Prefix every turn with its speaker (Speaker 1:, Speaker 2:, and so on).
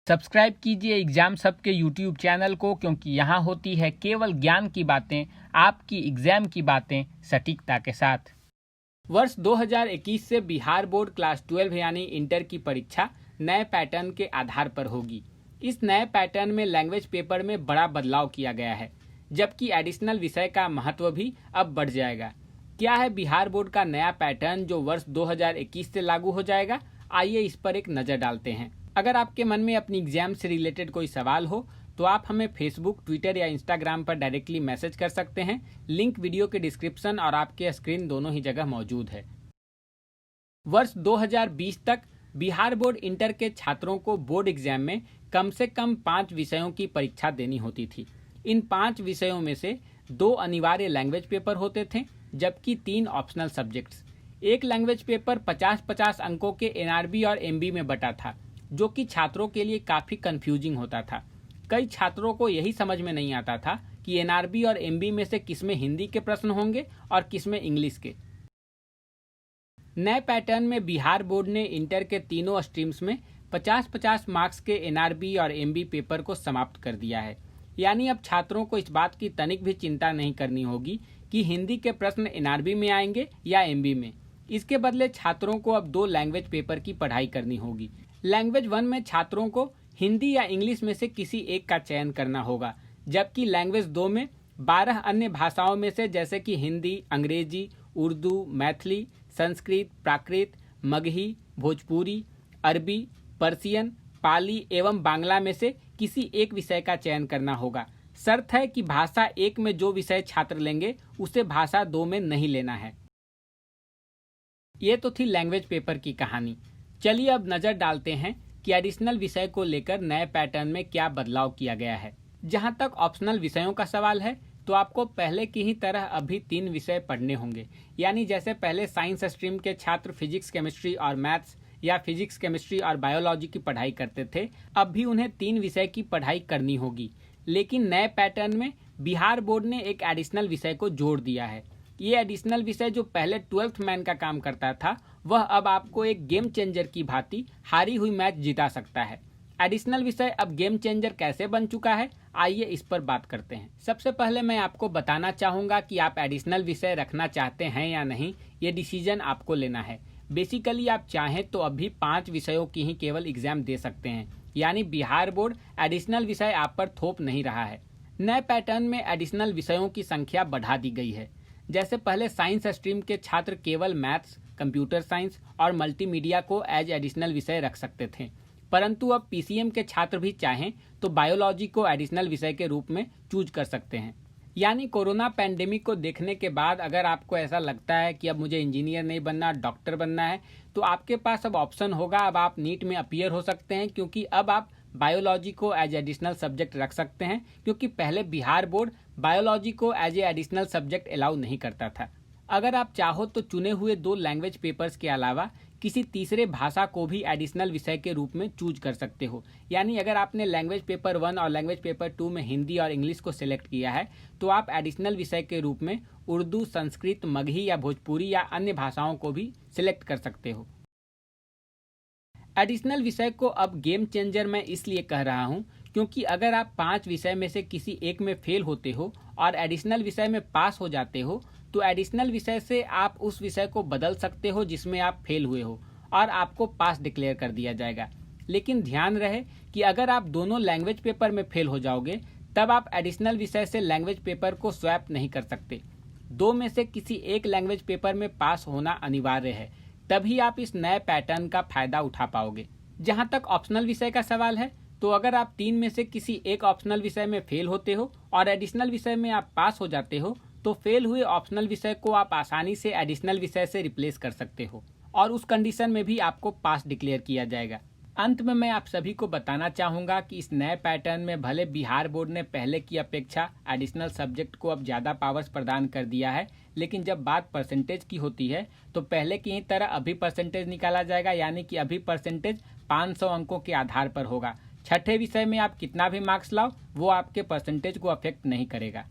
Speaker 1: Subscribe कीजिए exam सब के यूट्यूब चैनल को, क्योंकि यहाँ होती है केवल ज्ञान की बातें, आपकी एग्जाम की बातें सटीकता के साथ। वर्ष 2021 से बिहार बोर्ड क्लास 12 यानी इंटर की परीक्षा नए पैटर्न के आधार पर होगी। इस नए पैटर्न में लैंग्वेज पेपर में बड़ा बदलाव किया गया है, जबकि एडिशनल विषय का महत्व भी अब बढ़ जाएगा। क्या है बिहार बोर्ड का नया पैटर्न जो वर्ष 2021 से लागू हो जाएगा? आइए इस पर एक नज़र डालते हैं। अगर आपके मन में अपनी एग्जाम से रिलेटेड कोई सवाल हो तो आप हमें फेसबुक, ट्विटर या इंस्टाग्राम पर डायरेक्टली मैसेज कर सकते हैं। लिंक वीडियो के डिस्क्रिप्शन और आपके स्क्रीन दोनों ही जगह मौजूद है। वर्ष 2020 तक बिहार बोर्ड इंटर के छात्रों को बोर्ड एग्जाम में कम से कम 5 विषयों की परीक्षा देनी होती थी। इन 5 विषयों में से 2 अनिवार्य लैंग्वेज पेपर होते थे, जबकि 3 ऑप्शनल सब्जेक्ट्स। एक लैंग्वेज पेपर 50-50 अंकों के एनआरबी और एमबी में बटा था, जो कि छात्रों के लिए काफ़ी कंफ्यूजिंग होता था। कई छात्रों को यही समझ में नहीं आता था कि एनआरबी और एमबी में से किसमें हिंदी के प्रश्न होंगे और किसमें इंग्लिश के। नए पैटर्न में बिहार बोर्ड ने इंटर के तीनों स्ट्रीम्स में 50-50 मार्क्स के एनआरबी और एमबी पेपर को समाप्त कर दिया है। यानी अब छात्रों को इस बात की तनिक भी चिंता नहीं करनी होगी कि हिंदी के प्रश्न एनआरबी में आएंगे या एमबी में। इसके बदले छात्रों को अब 2 लैंग्वेज पेपर की पढ़ाई करनी होगी। लैंग्वेज 1 में छात्रों को हिंदी या इंग्लिश में से किसी एक का चयन करना होगा, जबकि लैंग्वेज 2 में 12 अन्य भाषाओं में से जैसे कि हिंदी, अंग्रेजी, उर्दू, मैथिली, संस्कृत, प्राकृत, मगही, भोजपुरी, अरबी, पर्शियन, पाली एवं बांग्ला में से किसी एक विषय का चयन करना होगा। शर्त है कि भाषा 1 में जो विषय छात्र लेंगे उसे भाषा 2 में नहीं लेना है। ये तो थी लैंग्वेज पेपर की कहानी। चलिए अब नज़र डालते हैं कि एडिशनल विषय को लेकर नए पैटर्न में क्या बदलाव किया गया है। जहां तक ऑप्शनल विषयों का सवाल है तो आपको पहले की ही तरह अभी 3 विषय पढ़ने होंगे। यानी जैसे पहले साइंस स्ट्रीम के छात्र फिजिक्स, केमिस्ट्री और मैथ्स या फिजिक्स, केमिस्ट्री और बायोलॉजी की पढ़ाई करते थे, अब भी उन्हें 3 विषय की पढ़ाई करनी होगी। लेकिन नए पैटर्न में बिहार बोर्ड ने एक एडिशनल विषय को जोड़ दिया है। ये एडिशनल विषय जो पहले 12th मैन का काम करता था, वह अब आपको एक गेम चेंजर की भांति हारी हुई मैच जिता सकता है। एडिशनल विषय अब गेम चेंजर कैसे बन चुका है, आइए इस पर बात करते हैं। सबसे पहले मैं आपको बताना चाहूँगा कि आप एडिशनल विषय रखना चाहते हैं या नहीं, ये डिसीजन आपको लेना है। बेसिकली आप चाहें तो अभी 5 विषयों की ही केवल एग्जाम दे सकते हैं, यानी बिहार बोर्ड एडिशनल विषय आप पर थोप नहीं रहा है। नए पैटर्न में एडिशनल विषयों की संख्या बढ़ा दी गई है। जैसे पहले साइंस स्ट्रीम के छात्र केवल मैथ्स, कंप्यूटर साइंस और मल्टीमीडिया को एज एडिशनल विषय रख सकते थे, परंतु अब पीसीएम के छात्र भी चाहें तो बायोलॉजी को एडिशनल विषय के रूप में चूज कर सकते हैं। यानी कोरोना पैंडेमिक को देखने के बाद अगर आपको ऐसा लगता है कि अब मुझे इंजीनियर नहीं बनना, डॉक्टर बनना है, तो आपके पास अब ऑप्शन होगा। अब आप नीट में अपीयर हो सकते हैं, क्योंकि अब आप बायोलॉजी को एज एडिशनल सब्जेक्ट रख सकते हैं, क्योंकि पहले बिहार बोर्ड बायोलॉजी को as a additional subject allow नहीं करता था। अगर आप चाहो तो चुने हुए 2 लैंग्वेज पेपर्स के अलावा किसी तीसरे भाषा को भी एडिशनल विषय के रूप में चूज कर सकते हो। यानी अगर आपने लैंग्वेज पेपर 1 और लैंग्वेज पेपर 2 में हिंदी और इंग्लिश को सिलेक्ट किया है, तो आप एडिशनल विषय के रूप में उर्दू, संस्कृत, मगही या भोजपुरी या अन्य भाषाओं को भी सिलेक्ट कर सकते हो। एडिशनल विषय को अब गेम चेंजर मैं इसलिए कह रहा हूँ क्योंकि अगर आप 5 विषय में से किसी एक में फेल होते हो और एडिशनल विषय में पास हो जाते हो, तो एडिशनल विषय से आप उस विषय को बदल सकते हो जिसमें आप फेल हुए हो और आपको पास डिक्लेयर कर दिया जाएगा। लेकिन ध्यान रहे कि अगर आप दोनों लैंग्वेज पेपर में फेल हो जाओगे, तब आप एडिशनल विषय से लैंग्वेज पेपर को स्वैप नहीं कर सकते। 2 में से किसी एक लैंग्वेज पेपर में पास होना अनिवार्य है, तभी आप इस नए पैटर्न का फायदा उठा पाओगे। जहां तक ऑप्शनल विषय का सवाल है, तो अगर आप 3 में से किसी एक ऑप्शनल विषय में फेल होते हो और एडिशनल विषय में आप पास हो जाते हो, तो फेल हुए ऑप्शनल विषय को आप आसानी से एडिशनल विषय से रिप्लेस कर सकते हो और उस कंडीशन में भी आपको पास डिक्लेयर किया जाएगा। अंत में मैं आप सभी को बताना चाहूँगा कि इस नए पैटर्न में भले बिहार बोर्ड ने पहले की अपेक्षा एडिशनल सब्जेक्ट को अब ज़्यादा पावर्स प्रदान कर दिया है, लेकिन जब बात परसेंटेज की होती है तो पहले की ही तरह अभी परसेंटेज निकाला जाएगा। यानी कि अभी परसेंटेज 500 अंकों के आधार पर होगा। छठे विषय में आप कितना भी मार्क्स लाओ, वो आपके परसेंटेज को अफेक्ट नहीं करेगा।